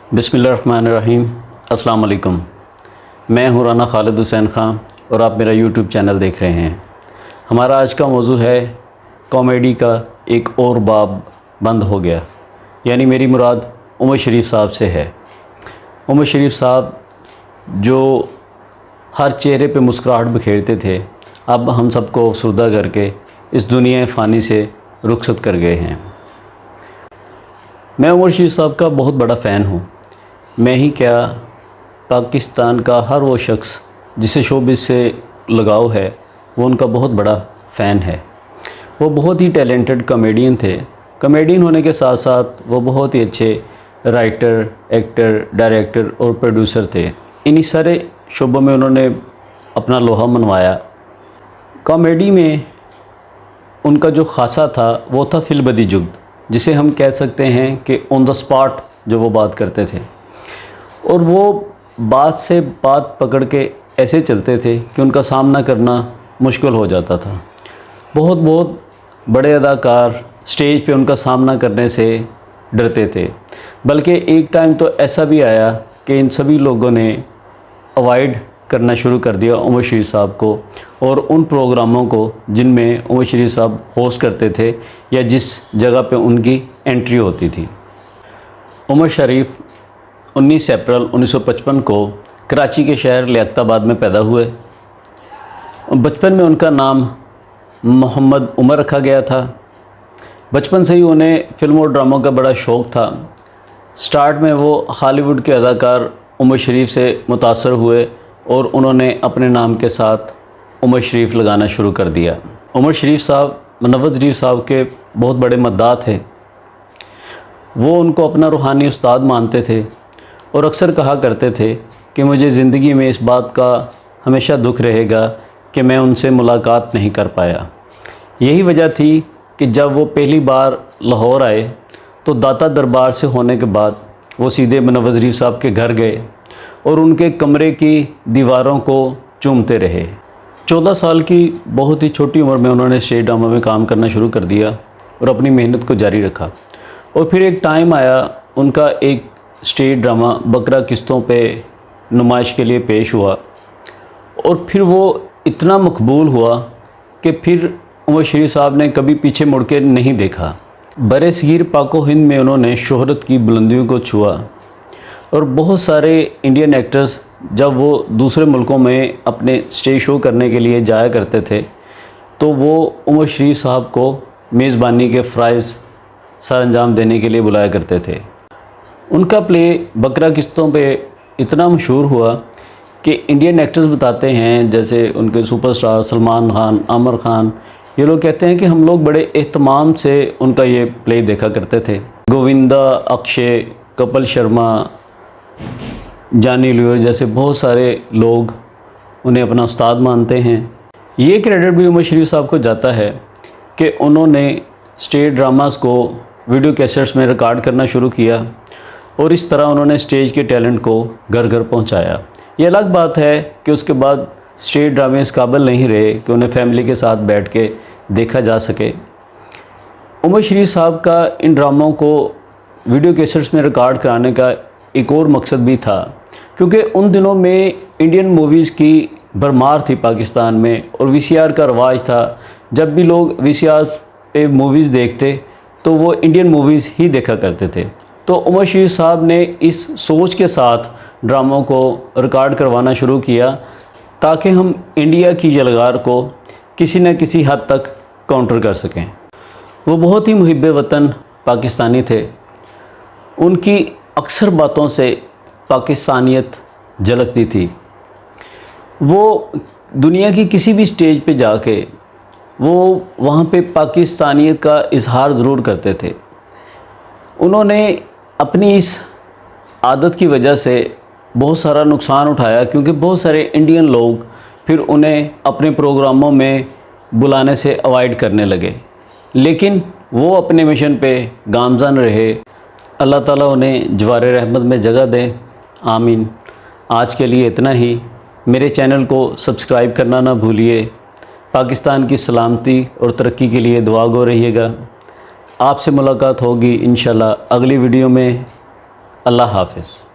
बिस्मिल्लाहिर्रहमानिर्रहीम। अस्सलाम वालेकुम। मैं हूँ राना खालिद हुसैन ख़ान और आप मेरा यूट्यूब चैनल देख रहे हैं। हमारा आज का मौजू है कॉमेडी का एक और बाब बंद हो गया, यानी मेरी मुराद उमर शरीफ साहब से है। उमर शरीफ साहब जो हर चेहरे पे मुस्कुराहट बिखेरते थे, अब हम सबको अफसरदा करके इस दुनिया फ़ानी से रुखसत कर गए हैं। मैं उमर शरीफ साहब का बहुत बड़ा फ़ैन हूँ। मैं ही क्या, पाकिस्तान का हर वो शख्स जिसे शोबिज़ से लगाव है वो उनका बहुत बड़ा फ़ैन है। वो बहुत ही टैलेंटेड कॉमेडियन थे। कॉमेडियन होने के साथ साथ वो बहुत ही अच्छे राइटर, एक्टर, डायरेक्टर और प्रोड्यूसर थे। इन्हीं सारे शोबों में उन्होंने अपना लोहा मनवाया। कॉमेडी में उनका जो ख़ासा था वो था फिल्बदी जुगद, जिसे हम कह सकते हैं कि ऑन द स्पॉट जो वो बात करते थे, और वो बात से बात पकड़ के ऐसे चलते थे कि उनका सामना करना मुश्किल हो जाता था। बहुत बड़े अदाकार स्टेज पे उनका सामना करने से डरते थे, बल्कि एक टाइम तो ऐसा भी आया कि इन सभी लोगों ने अवॉइड करना शुरू कर दिया उमर शरीफ साहब को और उन प्रोग्रामों को जिनमें उमर शरीफ साहब होस्ट करते थे या जिस जगह पे उनकी एंट्री होती थी। उमर शरीफ 19 अप्रैल 1955 को कराची के शहर लियाकताबाद में पैदा हुए। बचपन में उनका नाम मोहम्मद उमर रखा गया था। बचपन से ही उन्हें फिल्मों और ड्रामों का बड़ा शौक़ था। स्टार्ट में वो हॉलीवुड के अदाकार उमर शरीफ से मुतासर हुए और उन्होंने अपने नाम के साथ उमर शरीफ लगाना शुरू कर दिया। उमर शरीफ साहब नवाज़ शरीफ साहब के बहुत बड़े मद्दाह थे। वो उनको अपना रूहानी उस्ताद मानते थे और अक्सर कहा करते थे कि मुझे ज़िंदगी में इस बात का हमेशा दुख रहेगा कि मैं उनसे मुलाकात नहीं कर पाया। यही वजह थी कि जब वो पहली बार लाहौर आए तो दाता दरबार से होने के बाद वो सीधे नवाज़ शरीफ साहब के घर गए और उनके कमरे की दीवारों को चूमते रहे। 14 साल की बहुत ही छोटी उम्र में उन्होंने स्टेज ड्रामा में काम करना शुरू कर दिया और अपनी मेहनत को जारी रखा। और फिर एक टाइम आया, उनका एक स्टेज ड्रामा बकरा किस्तों पे नुमाइश के लिए पेश हुआ और फिर वो इतना मकबूल हुआ कि फिर उमर शरीफ साहब ने कभी पीछे मुड़ के नहीं देखा। बरे सगीर पाको हिंद में उन्होंने शोहरत की बुलंदियों को छुआ और बहुत सारे इंडियन एक्टर्स जब वो दूसरे मुल्कों में अपने स्टेज शो करने के लिए जाया करते थे तो वो उमर शरीफ साहब को मेज़बानी के फ़राइज़ सर अंजाम देने के लिए बुलाया करते थे। उनका प्ले बकरा किस्तों पे इतना मशहूर हुआ कि इंडियन एक्टर्स बताते हैं, जैसे उनके सुपरस्टार सलमान खान, आमिर खान, ये लोग कहते हैं कि हम लोग बड़े एहतमाम से उनका ये प्ले देखा करते थे। गोविंदा, अक्षय, कपिल शर्मा, जॉनी लीवर जैसे बहुत सारे लोग उन्हें अपना उस्ताद मानते हैं। ये क्रेडिट भी उमर शरीफ साहब को जाता है कि उन्होंने स्टेज ड्रामास को वीडियो कैसेट्स में रिकॉर्ड करना शुरू किया और इस तरह उन्होंने स्टेज के टैलेंट को घर घर पहुंचाया। ये अलग बात है कि उसके बाद स्टेज ड्रामे इस काबिल नहीं रहे कि उन्हें फैमिली के साथ बैठ के देखा जा सके। उमर शरीफ साहब का इन ड्रामों को वीडियो कैसेट्स में रिकॉर्ड कराने का एक और मकसद भी था, क्योंकि उन दिनों में इंडियन मूवीज़ की भरमार थी पाकिस्तान में और वीसीआर का रवाज था। जब भी लोग वीसीआर पे मूवीज़ देखते तो वो इंडियन मूवीज़ ही देखा करते थे। तो उमर शरीफ साहब ने इस सोच के साथ ड्रामों को रिकॉर्ड करवाना शुरू किया ताकि हम इंडिया की यलगार को किसी न किसी हद तक काउंटर कर सकें। वो बहुत ही मुहिब वतन पाकिस्तानी थे। उनकी अक्सर बातों से पाकिस्तानियत झलकती थी। वो दुनिया की किसी भी स्टेज पे जाके वो वहाँ पे पाकिस्तानियत का इजहार ज़रूर करते थे। उन्होंने अपनी इस आदत की वजह से बहुत सारा नुकसान उठाया, क्योंकि बहुत सारे इंडियन लोग फिर उन्हें अपने प्रोग्रामों में बुलाने से अवॉइड करने लगे, लेकिन वो अपने मिशन पे गामज़न रहे। अल्लाह ताला उन्हें जवारे रहमत में जगह दे, आमीन। आज के लिए इतना ही। मेरे चैनल को सब्सक्राइब करना ना भूलिए। पाकिस्तान की सलामती और तरक्की के लिए दुआ गो रहिएगा। आपसे मुलाकात होगी इंशाल्लाह अगली वीडियो में। اللہ حافظ.